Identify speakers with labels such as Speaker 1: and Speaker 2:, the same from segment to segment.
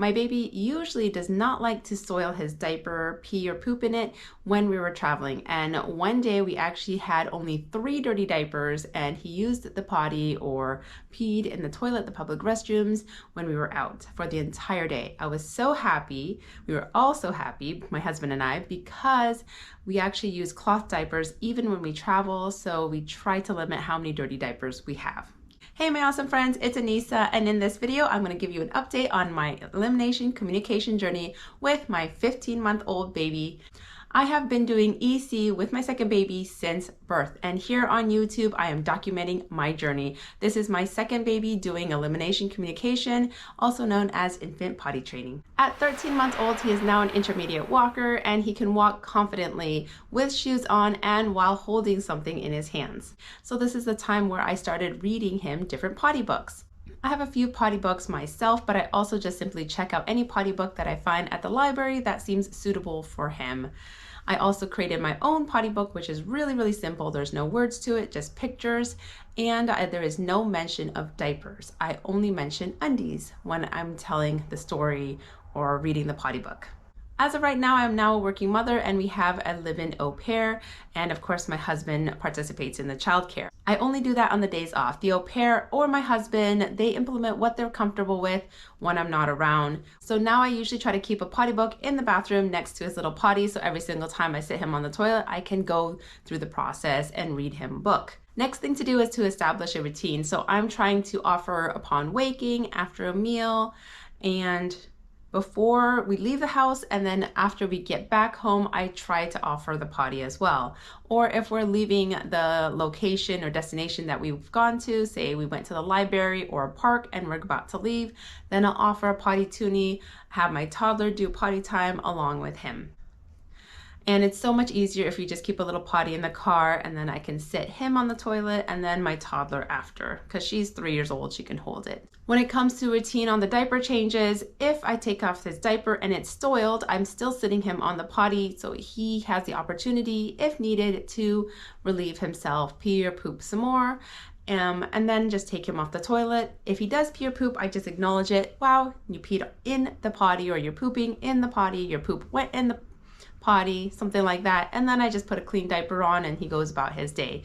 Speaker 1: My baby usually does not like to soil his diaper, pee or poop in it when we were traveling. And one day we actually had only 3 dirty diapers and he used the potty or peed in the toilet, the public restrooms, when we were out for the entire day. I was so happy. We were all so happy, my husband and I, because we actually use cloth diapers even when we travel. So we try to limit how many dirty diapers we have. Hey my awesome friends, it's Anissa, and in this video I'm going to give you an update on my elimination communication journey with my 15-month-old baby. I have been doing EC with my second baby since birth, and here on YouTube I am documenting my journey. This is my second baby doing elimination communication, also known as infant potty training. At 13 months old, he is now an intermediate walker, and he can walk confidently with shoes on and while holding something in his hands. So this is the time where I started reading him different potty books. I have a few potty books myself, but I also just simply check out any potty book that I find at the library that seems suitable for him. I also created my own potty book, which is really simple. There's no words to it, just pictures, and there is no mention of diapers. I only mention undies when I'm telling the story or reading the potty book. As of right now, I'm now a working mother, and we have a live-in au pair, and of course my husband participates in the childcare. I only do that on the days off. The au pair or my husband, they implement what they're comfortable with when I'm not around. So now I usually try to keep a potty book in the bathroom next to his little potty, so every single time I sit him on the toilet, I can go through the process and read him a book. Next thing to do is to establish a routine. So I'm trying to offer upon waking, after a meal, and before we leave the house, and then after we get back home, I try to offer the potty as well. Or if we're leaving the location or destination that we've gone to, say we went to the library or a park and we're about to leave, then I'll offer a potty toonie, have my toddler do potty time along with him. And it's so much easier if you just keep a little potty in the car, and then I can sit him on the toilet and then my toddler after, because she's 3 years old, she can hold it. When it comes to routine on the diaper changes, if I take off his diaper and it's soiled, I'm still sitting him on the potty, so he has the opportunity, if needed, to relieve himself, pee or poop some more. And then just take him off the toilet. If he does pee or poop, I just acknowledge it. Wow, you peed in the potty, or you're pooping in the potty, your poop went in the potty, something like that, and then I just put a clean diaper on and he goes about his day.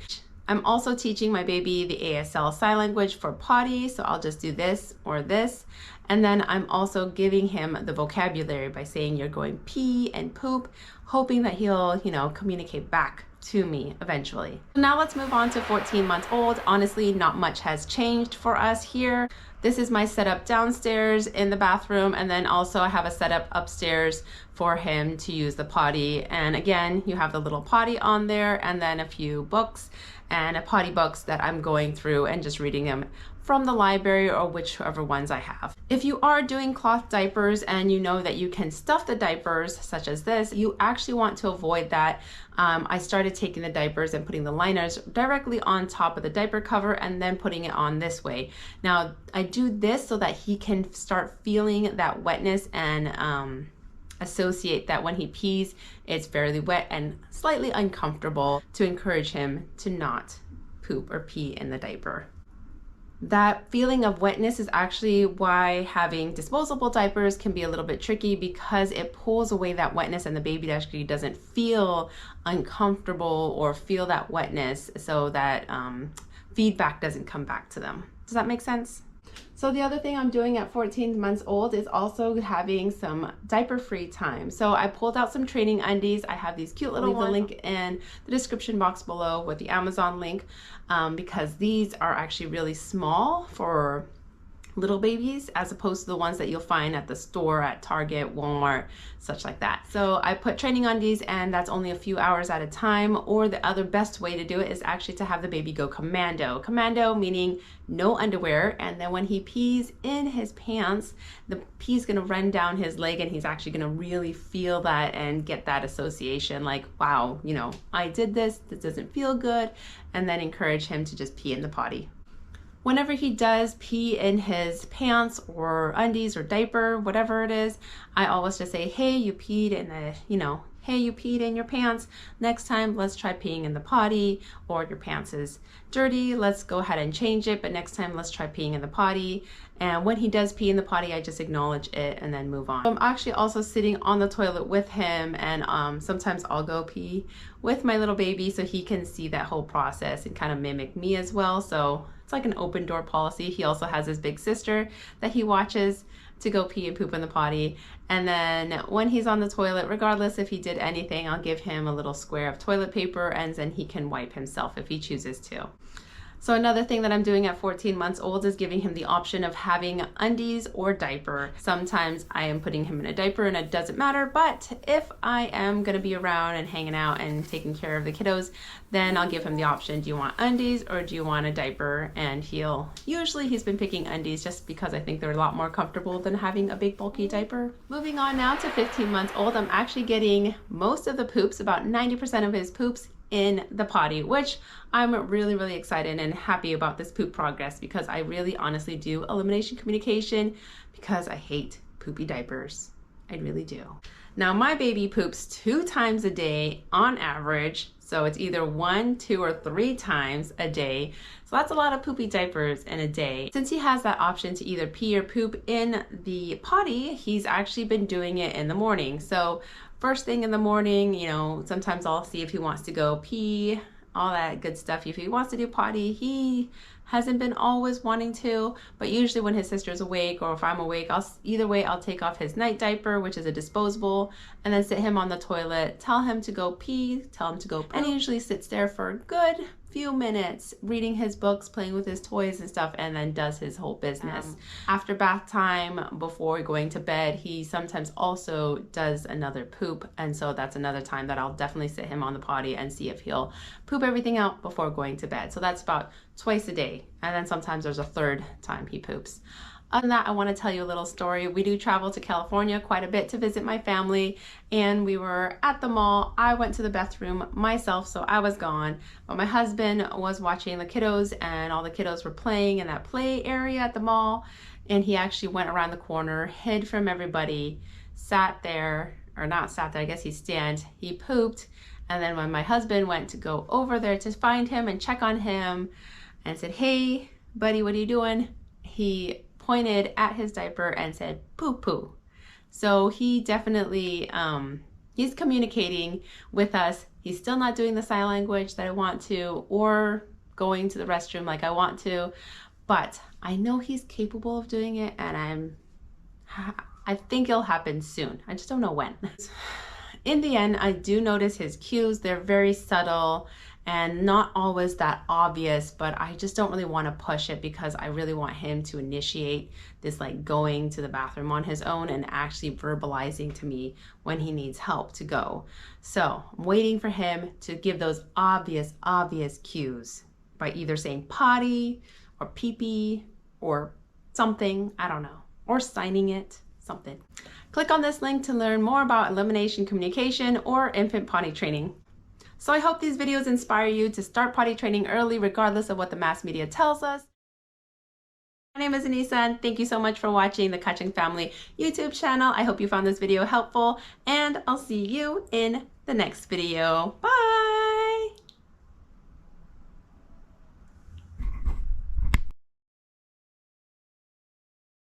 Speaker 1: I'm also teaching my baby the ASL sign language for potty, so I'll just do this or this, and then I'm also giving him the vocabulary by saying you're going pee and poop, hoping that he'll, communicate back to me eventually. Now let's move on to 14 months old. Honestly, not much has changed for us here. This is my setup downstairs in the bathroom, and then also I have a setup upstairs for him to use the potty. And again, you have the little potty on there, and then a few books and a potty books that I'm going through and just reading them from the library or whichever ones I have. If you are doing cloth diapers and you know that you can stuff the diapers, such as this, you actually want to avoid that. I started taking the diapers and putting the liners directly on top of the diaper cover and then putting it on this way. Now, I do this so that he can start feeling that wetness and associate that when he pees, it's fairly wet and slightly uncomfortable, to encourage him to not poop or pee in the diaper. That feeling of wetness is actually why having disposable diapers can be a little bit tricky, because it pulls away that wetness and the baby actually doesn't feel uncomfortable or feel that wetness, so that feedback doesn't come back to them. Does that make sense? So the other thing I'm doing at 14 months old is also having some diaper-free time. So I pulled out some training undies. I have these cute little ones. Leave the link in the description box below with the Amazon link, because these are actually really small for little babies, as opposed to the ones that you'll find at the store at Target, Walmart, such like that. So I put training undies, and that's only a few hours at a time. Or the other best way to do it is actually to have the baby go commando. Commando meaning no underwear, and then when he pees in his pants, the pee's gonna run down his leg, and he's actually gonna really feel that and get that association like, wow, I did this doesn't feel good, and then encourage him to just pee in the potty. Whenever he does pee in his pants or undies or diaper, whatever it is, I always just say, hey, you peed in the, hey, you peed in your pants. Next time, let's try peeing in the potty, or your pants is dirty. Let's go ahead and change it, but next time, let's try peeing in the potty. And when he does pee in the potty, I just acknowledge it and then move on. I'm actually also sitting on the toilet with him, and sometimes I'll go pee with my little baby so he can see that whole process and kind of mimic me as well. So it's like an open door policy. He also has his big sister that he watches to go pee and poop in the potty. And then when he's on the toilet, regardless if he did anything, I'll give him a little square of toilet paper and then he can wipe himself if he chooses to. So another thing that I'm doing at 14 months old is giving him the option of having undies or diaper. Sometimes I am putting him in a diaper and it doesn't matter, but if I am gonna be around and hanging out and taking care of the kiddos, then I'll give him the option, do you want undies or do you want a diaper? And he's been picking undies just because I think they're a lot more comfortable than having a big bulky diaper. Moving on now to 15 months old, I'm actually getting most of the poops, about 90% of his poops, in the potty, which I'm really excited and happy about this poop progress, because I really honestly do elimination communication because I hate poopy diapers. I really do. Now my baby poops 2 times a day on average, so it's either 1, 2, or 3 times a day. So that's a lot of poopy diapers in a day. Since he has that option to either pee or poop in the potty, he's actually been doing it in the morning. So first thing in the morning, you know, sometimes I'll see if he wants to go pee, all that good stuff. If he wants to do potty, he hasn't been always wanting to, but usually when his sister's awake or if I'm awake, I'll take off his night diaper, which is a disposable, and then sit him on the toilet, tell him to go pee, tell him to go poop. And he usually sits there for a good few minutes reading his books, playing with his toys and stuff, and then does his whole business. After bath time, before going to bed, he sometimes also does another poop, and so that's another time that I'll definitely sit him on the potty and see if he'll poop everything out before going to bed. So that's about twice a day, and then sometimes there's a third time he poops. Other than that, I want to tell you a little story. We do travel to California quite a bit to visit my family, and we were at the mall. I went to the bathroom myself, so I was gone, but my husband was watching the kiddos, and all the kiddos were playing in that play area at the mall, and he actually went around the corner, hid from everybody, sat there, or not sat there, I guess he pooped, and then when my husband went to go over there to find him and check on him and said, hey buddy, what are you doing? He pointed at his diaper and said poo poo. So he definitely he's communicating with us. He's still not doing the sign language that I want to, or going to the restroom like I want to, but I know he's capable of doing it, and I think it'll happen soon. I just don't know when. In the end, I do notice his cues. They're very subtle and not always that obvious, but I just don't really want to push it because I really want him to initiate this, like going to the bathroom on his own and actually verbalizing to me when he needs help to go. So I'm waiting for him to give those obvious cues by either saying potty or pee-pee or something, I don't know, or signing it, something. Click on this link to learn more about elimination communication or infant potty training. So I hope these videos inspire you to start potty training early, regardless of what the mass media tells us. My name is Anissa, and thank you so much for watching the Kaching Family YouTube channel. I hope you found this video helpful, and I'll see you in the next video. Bye!